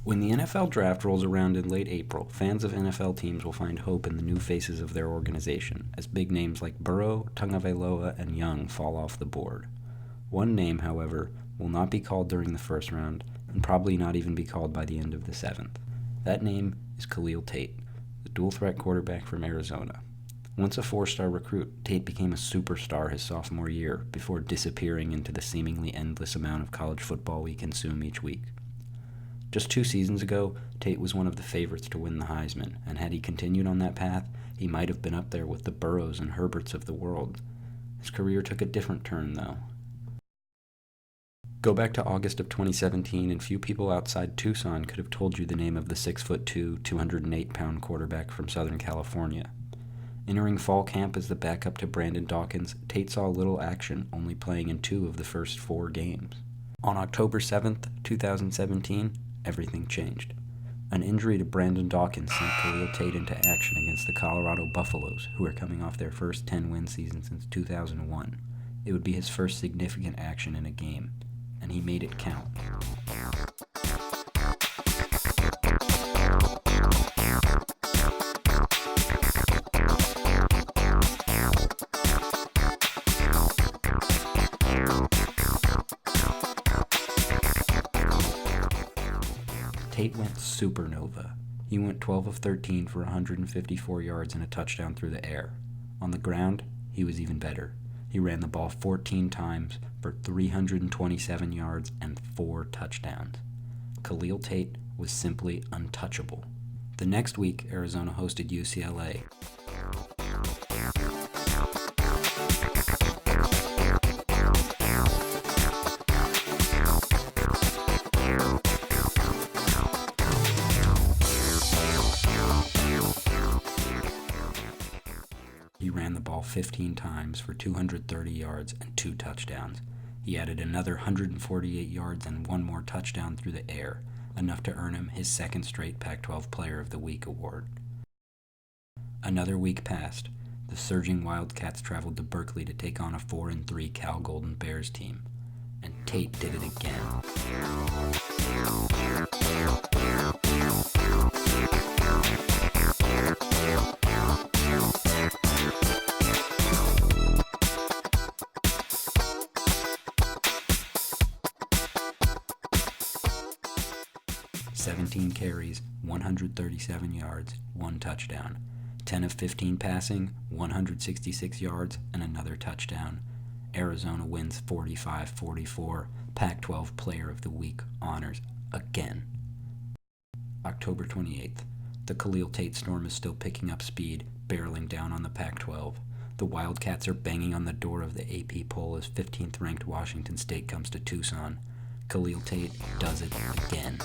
When the NFL draft rolls around in late April, fans of NFL teams will find hope in the new faces of their organization, as big names like Burrow, Tagovailoa, and Young fall off the board. One name, however, will not be called during the first round, and probably not even be called by the end of the seventh. That name is Khalil Tate, the dual-threat quarterback from Arizona. Once a four-star recruit, Tate became a superstar his sophomore year before disappearing into the seemingly endless amount of college football we consume each week. Just 2 seasons ago, Tate was one of the favorites to win the Heisman, and had he continued on that path, he might have been up there with the Burrows and Herberts of the world. His career took a different turn, though. Go back to August of 2017, and few people outside Tucson could have told you the name of the 6'2", 208-pound quarterback from Southern California. Entering fall camp as the backup to Brandon Dawkins, Tate saw little action, only playing in 2 of the first 4 games. On October 7th, 2017, everything changed. An injury to Brandon Dawkins sent Khalil Tate into action against the Colorado Buffaloes, who are coming off their first 10-win season since 2001. It would be his first significant action in a game, and he made it count. Tate went supernova. He went 12 of 13 for 154 yards and a touchdown through the air. On the ground, he was even better. He ran the ball 14 times for 327 yards and 4 touchdowns. Khalil Tate was simply untouchable. The next week, Arizona hosted UCLA. He ran the ball 15 times for 230 yards and 2 touchdowns. He added another 148 yards and 1 more touchdown through the air, enough to earn him his second straight Pac-12 Player of the Week award. Another week passed. The surging Wildcats traveled to Berkeley to take on a 4-3 Cal Golden Bears team. And Tate did it again. "17 carries, 137 yards, 1 touchdown. 10 of 15 passing, 166 yards, and another touchdown. Arizona wins 45-44. Pac-12 Player of the Week honors again." October 28th. The Khalil Tate storm is still picking up speed, barreling down on the Pac-12. The Wildcats are banging on the door of the AP poll as 15th-ranked Washington State comes to Tucson. Khalil Tate does it again.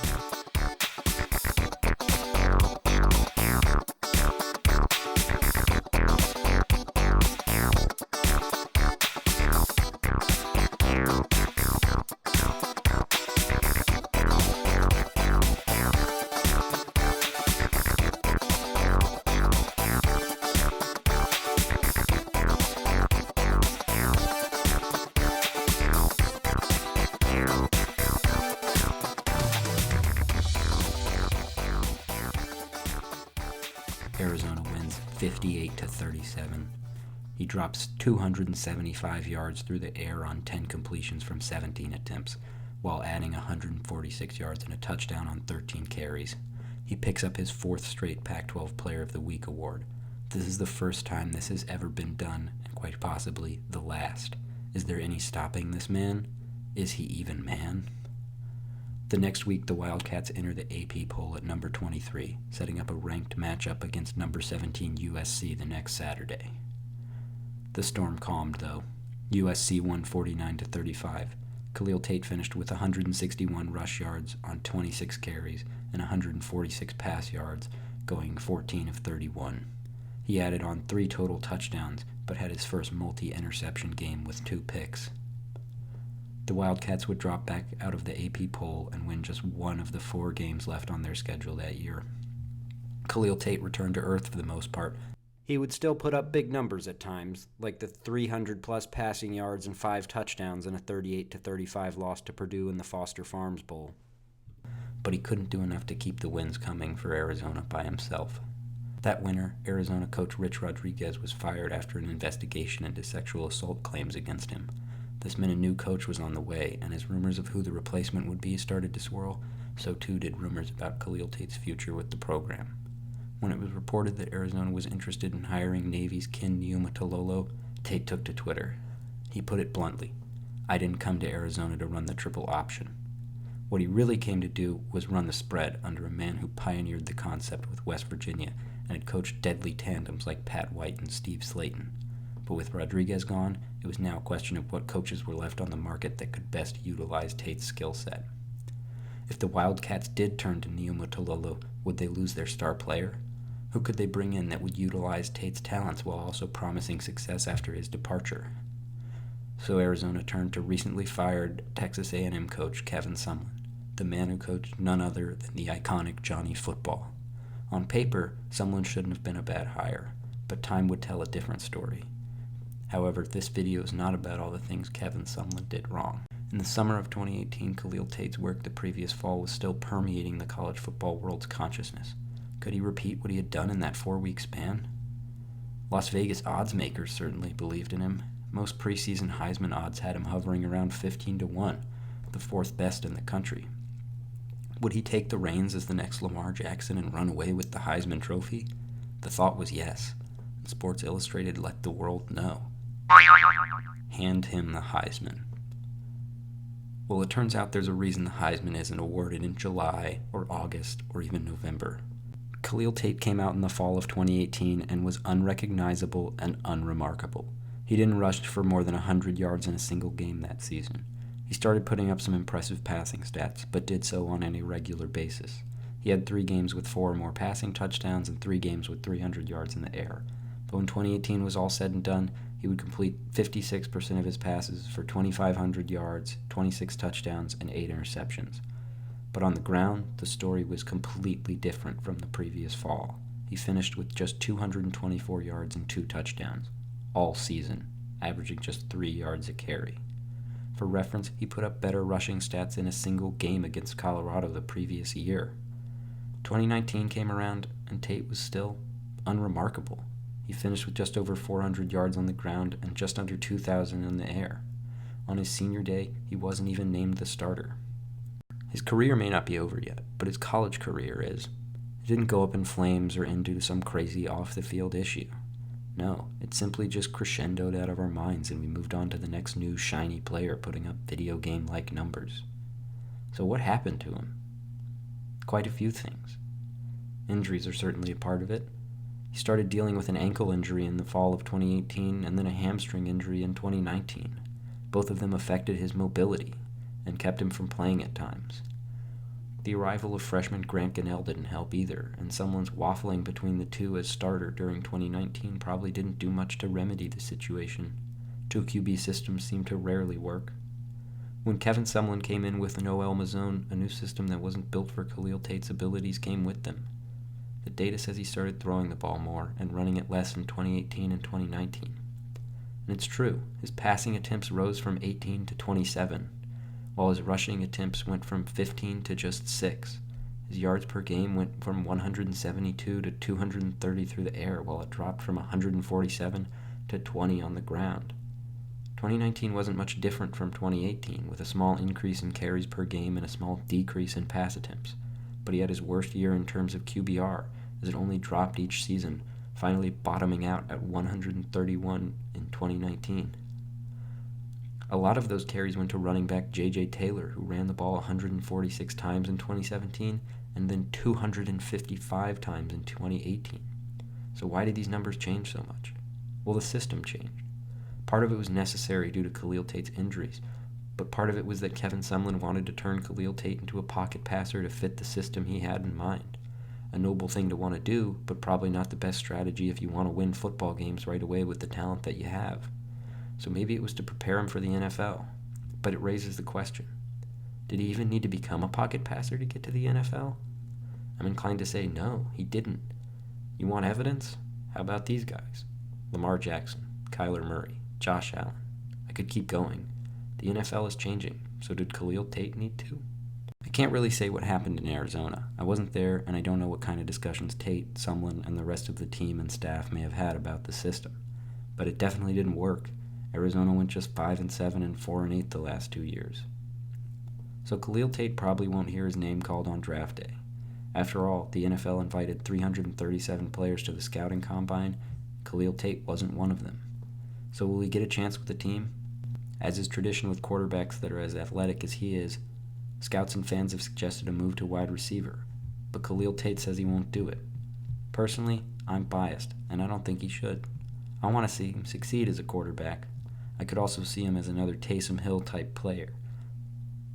Arizona wins 58-37. He drops 275 yards through the air on 10 completions from 17 attempts, while adding 146 yards and a touchdown on 13 carries. He picks up his 4th straight Pac-12 Player of the Week award. This is the first time this has ever been done, and quite possibly the last. Is there any stopping this man? Is he even man? The next week, the Wildcats enter the AP poll at number 23, setting up a ranked matchup against number 17 USC the next Saturday. The storm calmed, though. USC won 49-35. Khalil Tate finished with 161 rush yards on 26 carries and 146 pass yards, going 14 of 31. He added on 3 total touchdowns, but had his first multi-interception game with 2 picks. The Wildcats would drop back out of the AP poll and win just 1 of the 4 games left on their schedule that year. Khalil Tate returned to earth for the most part. He would still put up big numbers at times, like the 300-plus passing yards and 5 touchdowns in a 38-35 loss to Purdue in the Foster Farms Bowl. but he couldn't do enough to keep the wins coming for Arizona by himself. That winter, Arizona coach Rich Rodriguez was fired after an investigation into sexual assault claims against him. This meant a new coach was on the way, and as rumors of who the replacement would be started to swirl, so too did rumors about Khalil Tate's future with the program. When it was reported that Arizona was interested in hiring Navy's Ken Niumatalolo, Tate took to Twitter. He put it bluntly, "I didn't come to Arizona to run the triple option." What he really came to do was run the spread under a man who pioneered the concept with West Virginia and had coached deadly tandems like Pat White and Steve Slayton. But with Rodriguez gone, it was now a question of what coaches were left on the market that could best utilize Tate's skill set. If the Wildcats did turn to Niumatalolo, would they lose their star player? Who could they bring in that would utilize Tate's talents while also promising success after his departure? So Arizona turned to recently fired Texas A&M coach Kevin Sumlin, the man who coached none other than the iconic Johnny Football. On paper, Sumlin shouldn't have been a bad hire, but time would tell a different story. However, this video is not about all the things Kevin Sumlin did wrong. In the summer of 2018, Khalil Tate's work the previous fall was still permeating the college football world's consciousness. Could he repeat what he had done in that 4-week span? Las Vegas odds makers certainly believed in him. Most preseason Heisman odds had him hovering around 15-1, the fourth best in the country. Would he take the reins as the next Lamar Jackson and run away with the Heisman Trophy? The thought was yes, and Sports Illustrated let the world know. Hand him the Heisman. Well, it turns out there's a reason the Heisman isn't awarded in July or August or even November. Khalil Tate came out in the fall of 2018 and was unrecognizable and unremarkable. He didn't rush for more than 100 yards in a single game that season. He started putting up some impressive passing stats, but did so on an irregular basis. He had 3 games with 4 or more passing touchdowns and 3 games with 300 yards in the air. But when 2018 was all said and done, he would complete 56% of his passes for 2,500 yards, 26 touchdowns, and 8 interceptions. But on the ground, the story was completely different from the previous fall. He finished with just 224 yards and 2 touchdowns, all season, averaging just 3 yards a carry. For reference, he put up better rushing stats in a single game against Colorado the previous year. 2019 came around, and Tate was still unremarkable. He finished with just over 400 yards on the ground and just under 2,000 in the air. On his senior day, he wasn't even named the starter. His career may not be over yet, but his college career is. It didn't go up in flames or end due to some crazy off-the-field issue. No, it simply just crescendoed out of our minds and we moved on to the next new shiny player putting up video game-like numbers. So what happened to him? Quite a few things. Injuries are certainly a part of it. He started dealing with an ankle injury in the fall of 2018 and then a hamstring injury in 2019. Both of them affected his mobility and kept him from playing at times. The arrival of freshman Grant Gunnell didn't help either, and someone's waffling between the two as starter during 2019 probably didn't do much to remedy the situation. 2 QB systems seemed to rarely work. When Kevin Sumlin came in with Noel Mazzone, a new system that wasn't built for Khalil Tate's abilities came with them. The data says he started throwing the ball more and running it less in 2018 and 2019. And it's true, his passing attempts rose from 18 to 27, while his rushing attempts went from 15 to just 6. His yards per game went from 172 to 230 through the air, while it dropped from 147 to 20 on the ground. 2019 wasn't much different from 2018, with a small increase in carries per game and a small decrease in pass attempts. But he had his worst year in terms of QBR, as it only dropped each season, finally bottoming out at 131 in 2019. A lot of those carries went to running back J.J. Taylor, who ran the ball 146 times in 2017 and then 255 times in 2018. So why did these numbers change so much? Well, the system changed. Part of it was necessary due to Khalil Tate's injuries, but part of it was that Kevin Sumlin wanted to turn Khalil Tate into a pocket passer to fit the system he had in mind. A noble thing to want to do, but probably not the best strategy if you want to win football games right away with the talent that you have. So maybe it was to prepare him for the NFL. But it raises the question, did he even need to become a pocket passer to get to the NFL? I'm inclined to say no, he didn't. You want evidence? How about these guys? Lamar Jackson, Kyler Murray, Josh Allen. I could keep going. The NFL is changing, so did Khalil Tate need to? I can't really say what happened in Arizona. I wasn't there, and I don't know what kind of discussions Tate, Sumlin, and the rest of the team and staff may have had about the system. But it definitely didn't work. Arizona went just 5-7 and 4-8 the last 2 years. So Khalil Tate probably won't hear his name called on draft day. After all, the NFL invited 337 players to the scouting combine. Khalil Tate wasn't one of them. So will he get a chance with the team? As is tradition with quarterbacks that are as athletic as he is, scouts and fans have suggested a move to wide receiver, but Khalil Tate says he won't do it. Personally, I'm biased, and I don't think he should. I want to see him succeed as a quarterback. I could also see him as another Taysom Hill type player.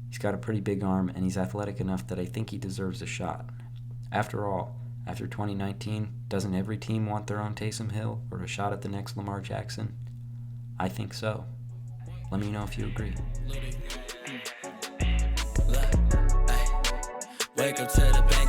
He's got a pretty big arm, and he's athletic enough that I think he deserves a shot. After all, after 2019, doesn't every team want their own Taysom Hill or a shot at the next Lamar Jackson? I think so. Let me know if you agree. Wake up to the bank.